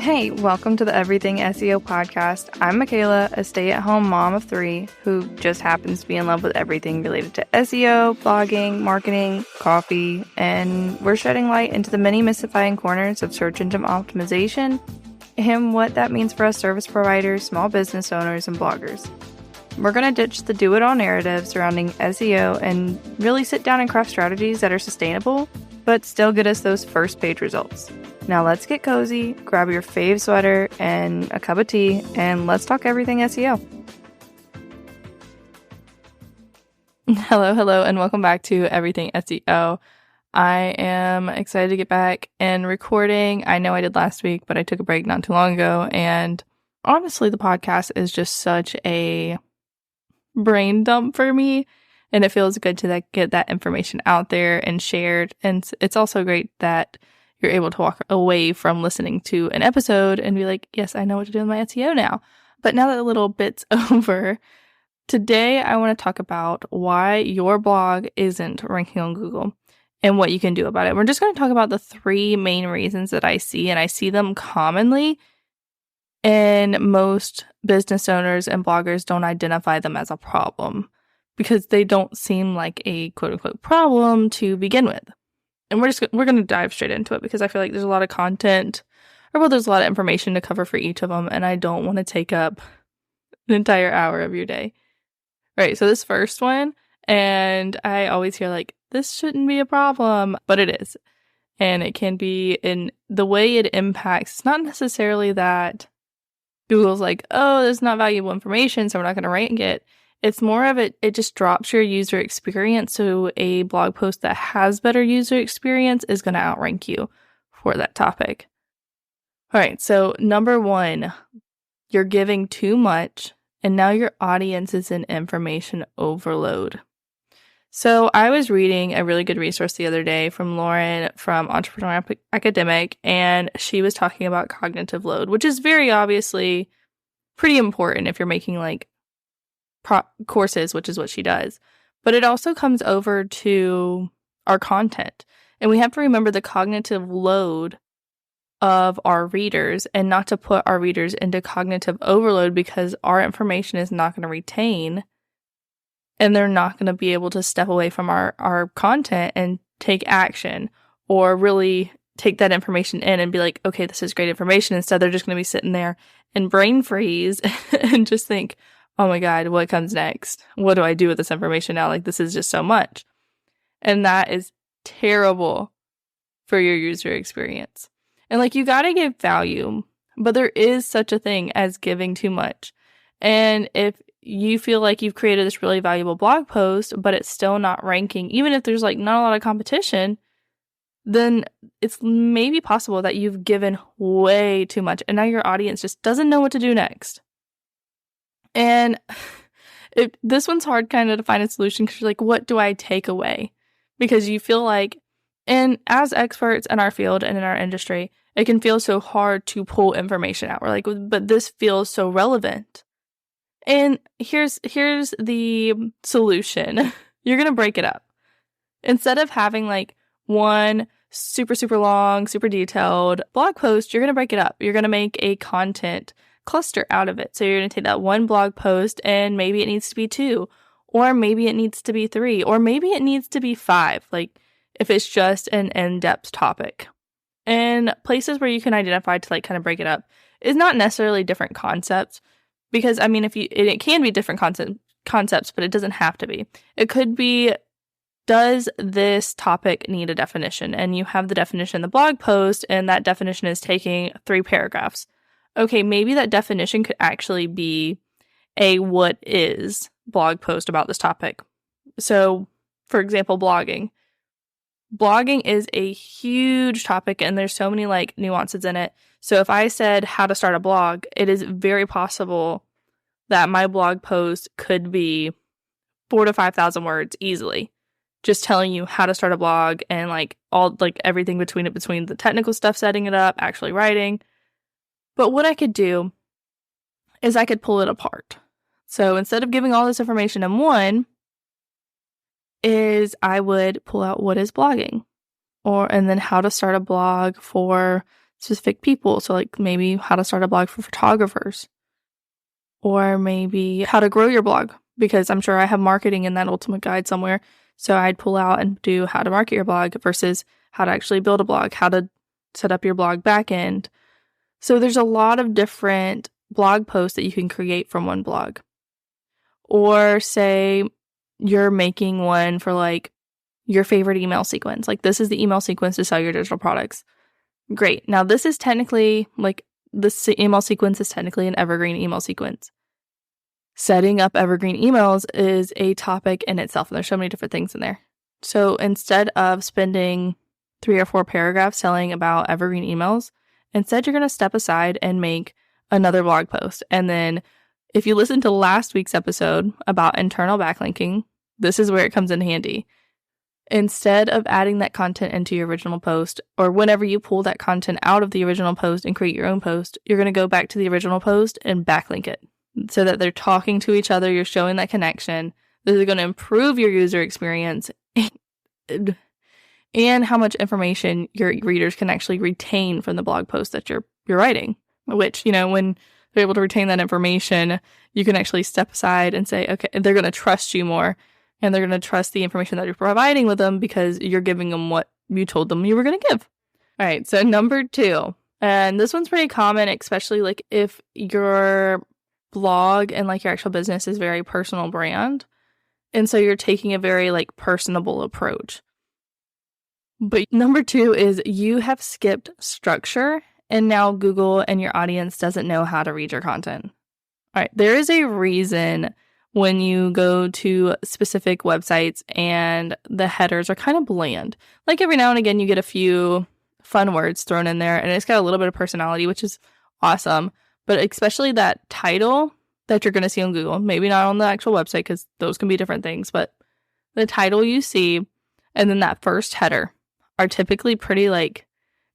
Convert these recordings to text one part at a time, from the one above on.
Hey, welcome to the Everything SEO podcast. I'm Michaela, a stay-at-home mom of 3 who just happens to be in love with everything related to SEO, blogging, marketing, coffee, and we're shedding light into the many mystifying corners of search engine optimization and what that means for us service providers, small business owners, and bloggers. We're going to ditch the do-it-all narrative surrounding SEO and really sit down and craft strategies that are sustainable, but still get us those first-page results. Now let's get cozy, grab your fave sweater and a cup of tea, and let's talk everything SEO. Hello, and welcome back to Everything SEO. I am excited to get back and recording. I know I did last week, but I took a break not too long ago, and honestly, the podcast is just such a brain dump for me, and it feels good to get that information out there and shared, and it's also great that you're able to walk away from listening to an episode and be like, yes, I know what to do with my SEO now. But now that the little bit's over, today I want to talk about why your blog isn't ranking on Google and what you can do about it. We're just going to talk about the 3 main reasons that I see, and I see them commonly, and most business owners and bloggers don't identify them as a problem because they don't seem like a quote-unquote problem to begin with. And we're going to dive straight into it because I feel like there's a lot of content, there's a lot of information to cover for each of them, and I don't want to take up an entire hour of your day. Right, so this first one, and I always hear like, this shouldn't be a problem, but it is. And it can be in the way it impacts. It's not necessarily that Google's like, oh, there's not valuable information, so we're not going to rank it. It's more of it just drops your user experience, so a blog post that has better user experience is going to outrank you for that topic. All right, so number 1, you're giving too much, and now your audience is in information overload. So I was reading a really good resource the other day from Lauren from Entrepreneur Academic, and she was talking about cognitive load, which is very obviously pretty important if you're making like courses, which is what she does. But it also comes over to our content. And we have to remember the cognitive load of our readers and not to put our readers into cognitive overload because our information is not going to retain and they're not going to be able to step away from our content and take action or really take that information in and be like, okay, this is great information. Instead, they're just going to be sitting there and brain freeze and just think, oh my God, what comes next? What do I do with this information now? Like, this is just so much. And that is terrible for your user experience. And like, you got to give value, but there is such a thing as giving too much. And if you feel like you've created this really valuable blog post, but it's still not ranking, even if there's like not a lot of competition, then it's maybe possible that you've given way too much. And now your audience just doesn't know what to do next. And this one's hard kind of to find a solution because you're like, what do I take away? Because you feel like, and as experts in our field and in our industry, it can feel so hard to pull information out. We're like, but this feels so relevant. And here's the solution. You're going to break it up. Instead of having like one super, super long, super detailed blog post, you're going to break it up. You're going to make a content cluster out of it. So you're going to take that one blog post and maybe it needs to be 2, or maybe it needs to be 3, or maybe it needs to be 5, like if it's just an in-depth topic. And places where you can identify to like kind of break it up is not necessarily different concepts, because I mean, it can be different concepts, but it doesn't have to be. It could be, does this topic need a definition? And you have the definition in the blog post, and that definition is taking 3 paragraphs. Okay, maybe that definition could actually be a what is blog post about this topic. So, for example, blogging. Blogging is a huge topic and there's so many like nuances in it. So if I said how to start a blog, it is very possible that my blog post could be 4,000 to 5,000 words easily. Just telling you how to start a blog and like all like everything between the technical stuff, setting it up, actually writing. But what I could do is I could pull it apart. So instead of giving all this information in one, is I would pull out what is blogging, and then how to start a blog for specific people. So like maybe how to start a blog for photographers, or maybe how to grow your blog, because I'm sure I have marketing in that ultimate guide somewhere. So I'd pull out and do how to market your blog versus how to actually build a blog, how to set up your blog backend. So there's a lot of different blog posts that you can create from one blog. Or say you're making one for like your favorite email sequence. Like this is the email sequence to sell your digital products. Great. Now this is technically like this email sequence is technically an evergreen email sequence. Setting up evergreen emails is a topic in itself, and there's so many different things in there. So instead of spending 3 or 4 paragraphs telling about evergreen emails, instead you're going to step aside and make another blog post. And then if you listen to last week's episode about internal backlinking, this is where it comes in handy. Instead of adding that content into your original post, or whenever you pull that content out of the original post and create your own post, you're going to go back to the original post and backlink it so that they're talking to each other. You're showing that connection. This is going to improve your user experience and how much information your readers can actually retain from the blog post that you're writing, which, when they're able to retain that information, you can actually step aside and say, okay, they're going to trust you more. And they're going to trust the information that you're providing with them because you're giving them what you told them you were going to give. All right, so number 2. And this one's pretty common, especially like if your blog and like your actual business is very personal brand. And so you're taking a very like personable approach. But number 2 is you have skipped structure, and now Google and your audience doesn't know how to read your content. All right, there is a reason when you go to specific websites and the headers are kind of bland. Like every now and again, you get a few fun words thrown in there and it's got a little bit of personality, which is awesome. But especially that title that you're going to see on Google, maybe not on the actual website because those can be different things, but the title you see and then that first header are typically pretty like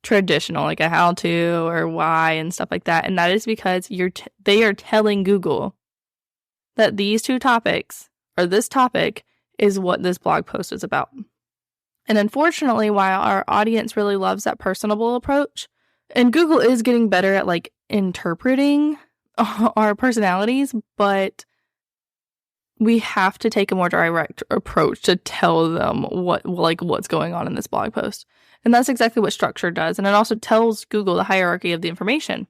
traditional, like a how to or why and stuff like that. And that is because they are telling Google that these 2 topics, or this topic, is what this blog post is about. And unfortunately, while our audience really loves that personable approach, and Google is getting better at like interpreting our personalities, but we have to take a more direct approach to tell them what's going on in this blog post. And that's exactly what structure does. And it also tells Google the hierarchy of the information.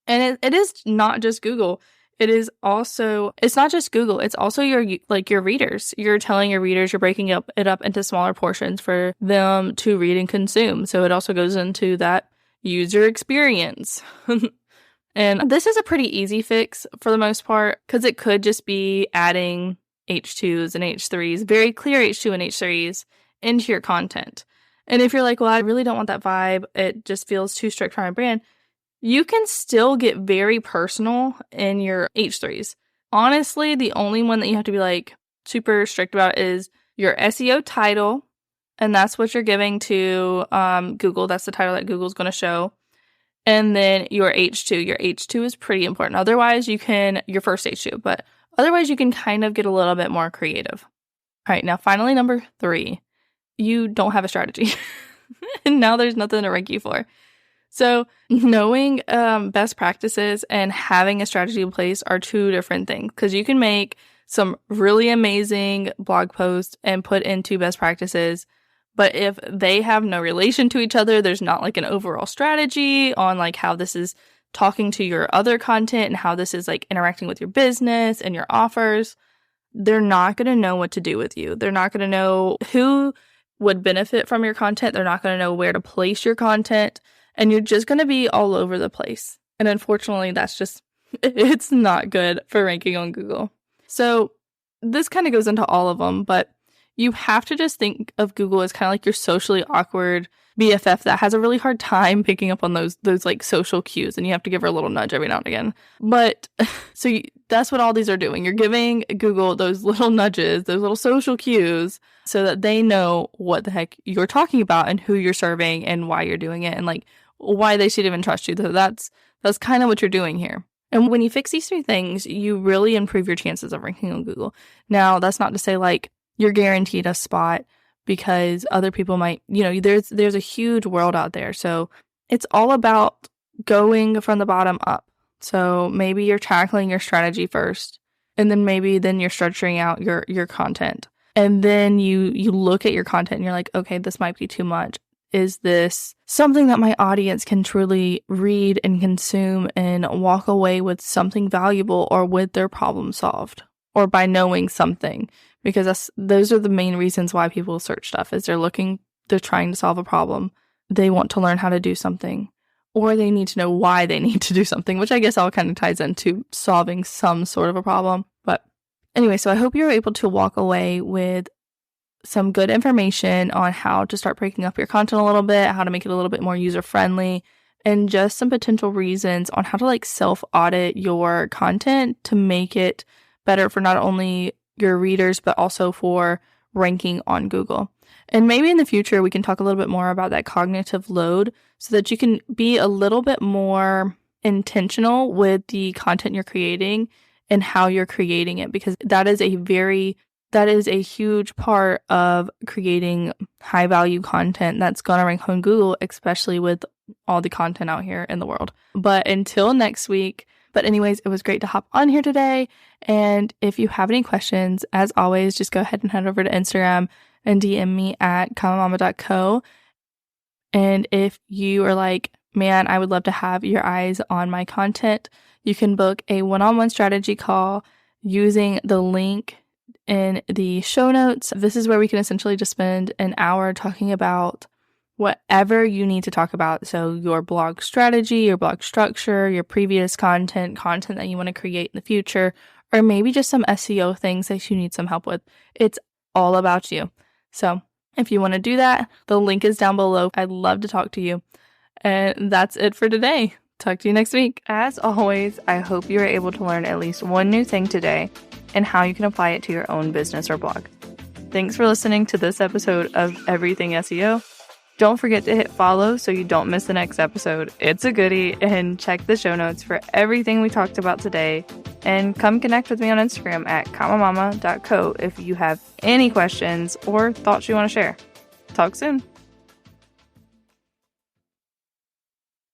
And it is not just Google. It's not just Google. It's also your readers. You're telling your readers, you're breaking it up into smaller portions for them to read and consume. So it also goes into that user experience. And this is a pretty easy fix for the most part, because it could just be adding H2s and H3s, very clear H2 and H3s into your content. And if you're like, well, I really don't want that vibe, it just feels too strict for my brand, you can still get very personal in your H3s. Honestly, the only one that you have to be like super strict about is your SEO title. And that's what you're giving to Google. That's the title that Google's going to show. And then your H2. Your H2 is pretty important. Otherwise, your first H2. But otherwise, you can kind of get a little bit more creative. All right, now finally, number 3. You don't have a strategy. And now there's nothing to rank you for. So knowing best practices and having a strategy in place are 2 different things, because you can make some really amazing blog posts and put into best practices. But if they have no relation to each other, there's not like an overall strategy on like how this is talking to your other content and how this is like interacting with your business and your offers, they're not going to know what to do with you. They're not going to know who would benefit from your content. They're not going to know where to place your content. And you're just going to be all over the place. And unfortunately, it's not good for ranking on Google. So this kind of goes into all of them, but you have to just think of Google as kind of like your socially awkward BFF that has a really hard time picking up on those like social cues, and you have to give her a little nudge every now and again. But that's what all these are doing. You're giving Google those little nudges, those little social cues, so that they know what the heck you're talking about and who you're serving and why you're doing it and like why they should even trust you. So that's kind of what you're doing here. And when you fix these 3 things, you really improve your chances of ranking on Google. Now, that's not to say like you're guaranteed a spot, because other people might, there's a huge world out there. So it's all about going from the bottom up. So maybe you're tackling your strategy first, and then you're structuring out your content. And then you look at your content and you're like, okay, this might be too much. Is this something that my audience can truly read and consume and walk away with something valuable or with their problem solved or by knowing something? Because those are the main reasons why people search stuff is they're trying to solve a problem. They want to learn how to do something, or they need to know why they need to do something, which I guess all kind of ties into solving some sort of a problem. But anyway, so I hope you're able to walk away with some good information on how to start breaking up your content a little bit, how to make it a little bit more user-friendly, and just some potential reasons on how to self-audit your content to make it better for not only your readers, but also for ranking on Google. And maybe in the future, we can talk a little bit more about that cognitive load so that you can be a little bit more intentional with the content you're creating and how you're creating it, because that is a huge part of creating high value content that's going to rank on Google, especially with all the content out here in the world. But until next week. But anyways, it was great to hop on here today. And if you have any questions, as always, just go ahead and head over to Instagram and DM me at commonmama.co. And if you are like, man, I would love to have your eyes on my content, you can book a one-on-one strategy call using the link in the show notes. This is where we can essentially just spend an hour talking about whatever you need to talk about. So your blog strategy, your blog structure, your previous content that you want to create in the future, or maybe just some SEO things that you need some help with. It's all about you. So if you want to do that, the link is down below. I'd love to talk to you. And that's it for today. Talk to you next week. As always, I hope you were able to learn at least one new thing today and how you can apply it to your own business or blog. Thanks for listening to this episode of Everything SEO. Don't forget to hit follow so you don't miss the next episode. It's a goodie, and check the show notes for everything we talked about today. And come connect with me on Instagram at commonmama.co if you have any questions or thoughts you want to share. Talk soon.